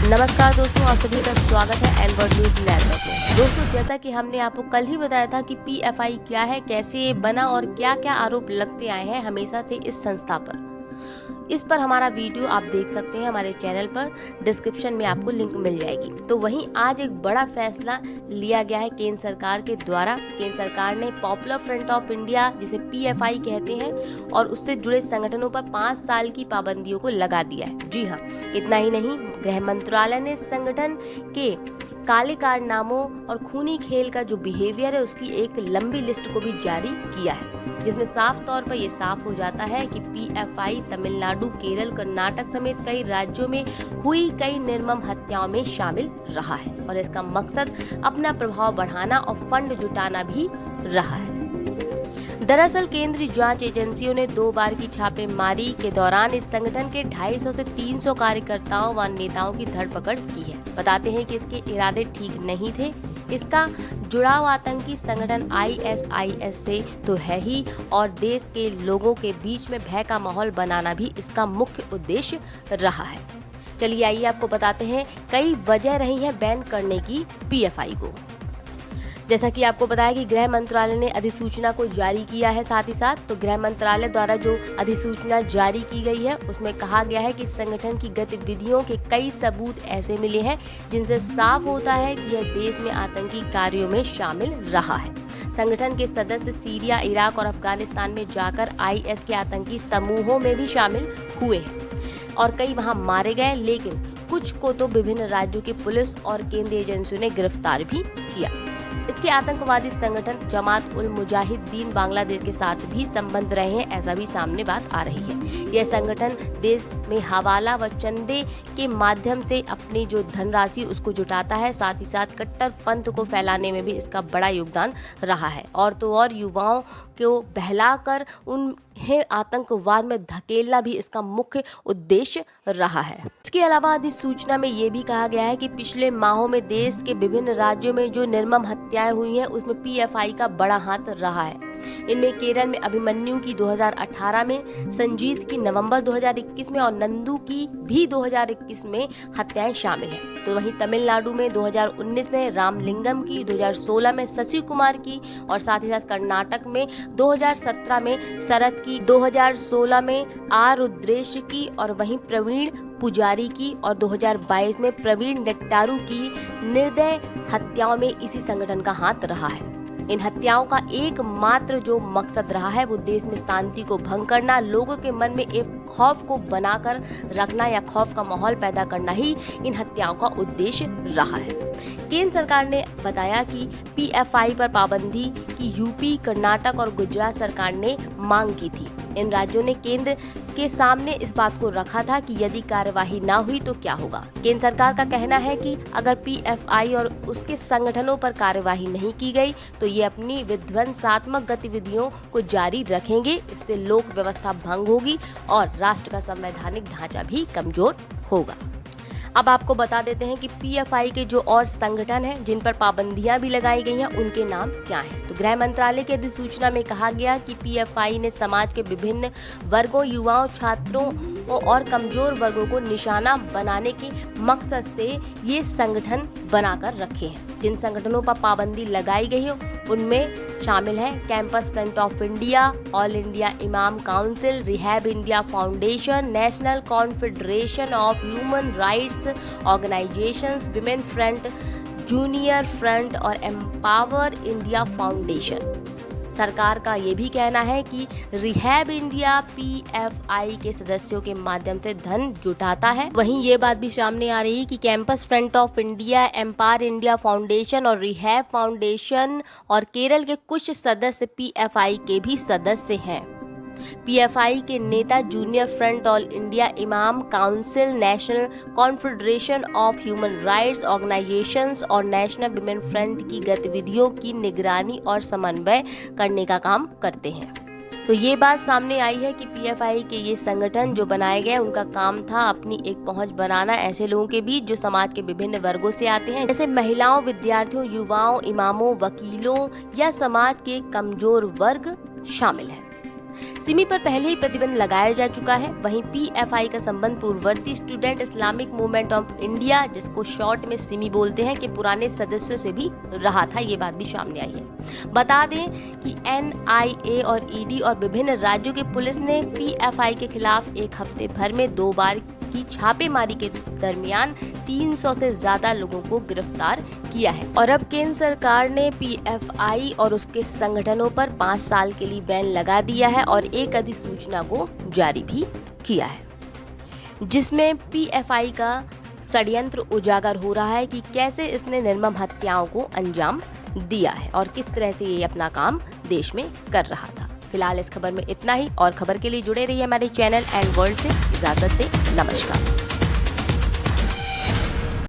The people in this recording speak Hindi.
नमस्कार दोस्तों, आप सभी का स्वागत है एनवर्ड न्यूज नेटवर्क में। दोस्तों, जैसा कि हमने आपको कल ही बताया था कि पीएफआई क्या है, कैसे ये बना और क्या क्या आरोप लगते आए हैं हमेशा से इस संस्था पर। इस पर हमारा वीडियो आप देख सकते हैं हमारे चैनल पर, डिस्क्रिप्शन में आपको लिंक मिल जाएगी। तो वहीं आज एक बड़ा फैसला लिया गया है केंद्र सरकार के द्वारा। केंद्र सरकार ने पॉपुलर फ्रंट ऑफ इंडिया, जिसे पीएफआई कहते हैं, और उससे जुड़े संगठनों पर 5 साल की पाबंदियों को लगा दिया है। जी हाँ, इतना ही नहीं, गृह मंत्रालय ने संगठन के काले कारनामों और खूनी खेल का जो बिहेवियर है उसकी एक लंबी लिस्ट को भी जारी किया है, जिसमें साफ तौर पर यह साफ हो जाता है कि पीएफआई तमिलनाडु, केरल, कर्नाटक समेत कई राज्यों में हुई कई निर्मम हत्याओं में शामिल रहा है और इसका मकसद अपना प्रभाव बढ़ाना और फंड जुटाना भी रहा है। दरअसल केंद्रीय जांच एजेंसियों ने 2 बार की छापेमारी के दौरान इस संगठन के 250 से 300 कार्यकर्ताओं व नेताओं की धरपकड़ की है। बताते हैं कि इसके इरादे ठीक नहीं थे। इसका जुड़ाव आतंकी संगठन आईएसआईएस से तो है ही, और देश के लोगों के बीच में भय का माहौल बनाना भी इसका मुख्य उद्देश्य रहा है। चलिए आइए आपको बताते हैं कई वजह रही है बैन करने की पीएफआई को। जैसा कि आपको बताया कि गृह मंत्रालय ने अधिसूचना को जारी किया है। साथ ही साथ तो गृह मंत्रालय द्वारा जो अधिसूचना जारी की गई है उसमें कहा गया है कि संगठन की गतिविधियों के कई सबूत ऐसे मिले हैं जिनसे साफ होता है कि यह देश में आतंकी कार्यों में शामिल रहा है। संगठन के सदस्य सीरिया, इराक और अफगानिस्तान में जाकर आईएस के आतंकी समूहों में भी शामिल हुए हैं और कई वहां मारे गए, लेकिन कुछ को तो विभिन्न राज्यों की पुलिस और केंद्रीय एजेंसियों ने गिरफ्तार भी किया। इसके आतंकवादी संगठन जमात उल मुजाहिदीन बांग्लादेश के साथ भी संबंध रहे हैं, ऐसा भी सामने बात आ रही है। यह संगठन देश में हवाला व चंदे के माध्यम से अपनी जो धनराशि उसको जुटाता है। साथ ही साथ कट्टरपंथ को फैलाने में भी इसका बड़ा योगदान रहा है और तो और युवाओं को बहलाकर उन्हें आतंकवाद में धकेलना भी इसका मुख्य उद्देश्य रहा है। इसके अलावा अधिसूचना में ये भी कहा गया है कि पिछले माहों में देश के विभिन्न राज्यों में जो निर्मम हत्याएं हुई हैं उसमें पीएफआई का बड़ा हाथ रहा है। इनमें केरल में अभिमन्यु की 2018 में, संजीत की नवंबर 2021 में और नंदू की भी 2021 में हत्याएं शामिल हैं। तो वहीं तमिलनाडु में 2019 में रामलिंगम की, 2016 में शशि कुमार की और साथ ही साथ कर्नाटक में 2017 में शरद की, 2016 में आर रुद्रेश की और वहीं प्रवीण पुजारी की और 2022 में प्रवीण नेट्टारू की निर्दय हत्याओं में इसी संगठन का हाथ रहा है। इन हत्याओं का एकमात्र जो मकसद रहा है वो देश में शांति को भंग करना, लोगों के मन में एक खौफ को बनाकर रखना या खौफ का माहौल पैदा करना ही इन हत्याओं का उद्देश्य रहा है। केंद्र सरकार ने बताया कि पीएफआई पर पाबंदी की यूपी, कर्नाटक और गुजरात सरकार ने मांग की थी। इन राज्यों ने केंद्र के सामने इस बात को रखा था कि यदि कार्यवाही ना हुई तो क्या होगा। केंद्र सरकार का कहना है कि अगर पीएफआई और उसके संगठनों पर कार्यवाही नहीं की गई तो ये अपनी विध्वंसात्मक गतिविधियों को जारी रखेंगे। इससे लोक व्यवस्था भंग होगी और राष्ट्र का संवैधानिक ढांचा भी कमजोर होगा। अब आपको बता देते हैं कि पीएफआई के जो और संगठन हैं जिन पर पाबंदियां भी लगाई गई हैं उनके नाम क्या हैं। तो गृह मंत्रालय की अधिसूचना में कहा गया कि पीएफआई ने समाज के विभिन्न वर्गों, युवाओं, छात्रों और कमजोर वर्गों को निशाना बनाने के मकसद से ये संगठन बनाकर रखे हैं। जिन संगठनों पर पाबंदी लगाई गई है उनमें शामिल है campus front of India, all India imam council, rehab India foundation, national confederation of human rights organisations, women front, junior front और एम्पावर इंडिया फाउंडेशन। सरकार का ये भी कहना है कि रिहैब इंडिया पीएफआई के सदस्यों के माध्यम से धन जुटाता है। वहीं ये बात भी सामने आ रही है कि campus front of India, empower India foundation और रिहैब फाउंडेशन और केरल के कुछ सदस्य पीएफआई के भी सदस्य हैं। पीएफआई के नेता junior front, all India imam council, national confederation of human rights organisations और नेशनल विमेन फ्रंट की गतिविधियों की निगरानी और समन्वय करने का काम करते हैं। तो ये बात सामने आई है कि पीएफआई के ये संगठन जो बनाए गए उनका काम था अपनी एक पहुंच बनाना ऐसे लोगों के बीच जो समाज के विभिन्न वर्गों से आते हैं, जैसे महिलाओं, विद्यार्थियों, युवाओं, इमामों, वकीलों या समाज के कमजोर वर्ग शामिल हैं। सिमी पर पहले ही प्रतिबंध लगाया जा चुका है। वहीं पीएफआई का संबंध पूर्ववर्ती student Islamic movement of India, जिसको शॉर्ट में सिमी बोलते हैं, के पुराने सदस्यों से भी रहा था। ये बात भी सामने आई है। बता दें कि एनआईए और ईडी और विभिन्न राज्यों की पुलिस ने पीएफआई के खिलाफ एक हफ्ते भर में 2 बार की छापेमारी के दरमियान 300 से ज्यादा लोगों को गिरफ्तार किया है। और अब केंद्र सरकार ने पीएफआई और उसके संगठनों पर 5 साल के लिए बैन लगा दिया है और एक अधिसूचना को जारी भी किया है, जिसमें पीएफआई का षड्यंत्र उजागर हो रहा है कि कैसे इसने निर्मम हत्याओं को अंजाम दिया है और किस तरह से ये अपना काम देश में कर रहा था। फिलहाल इस खबर में इतना ही, और खबर के लिए जुड़े रहिए हमारे चैनल एंड वर्ल्ड से। इजाजत दें, नमस्कार।